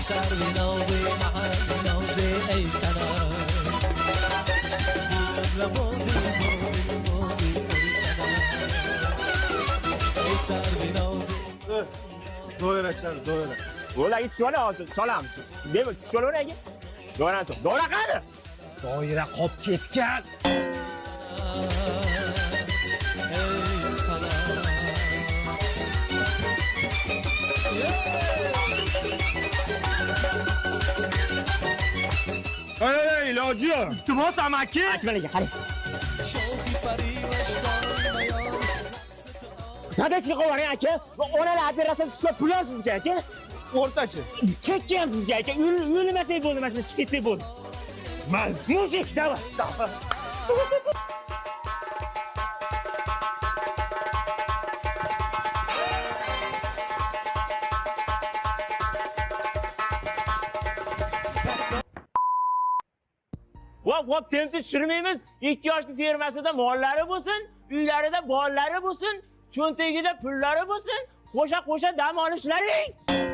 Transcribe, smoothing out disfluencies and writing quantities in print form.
سر نازی محل نازی ای سلام دیدم بودی ای سلام ای سر نازی دوره چند دوره Ola git şöyle alsın, çalam. Değil mi? Şöyle oraya git. Doğru atın. Doğru kaldı. Doyra kop ketken. ای سلام Hey ilacı. Tümos amaki. Akmele gel hadi. شوقی پری وشکان میان Hadi çıkı var ya ki. Ona da hadi rasa şu plansız gel ki. Ortaçı. Çekeceğim siz gel ki. Ürülmesey buldu mesela çıkısı buldu. Mal. Müzik de var. Vop temsil sürmeyimiz 2 yaşlı firmasida mollari bo'lsin, uylarida bollari bo'lsin, cho'ntagida pullari bo'lsin, qo'sha dam olishlaring.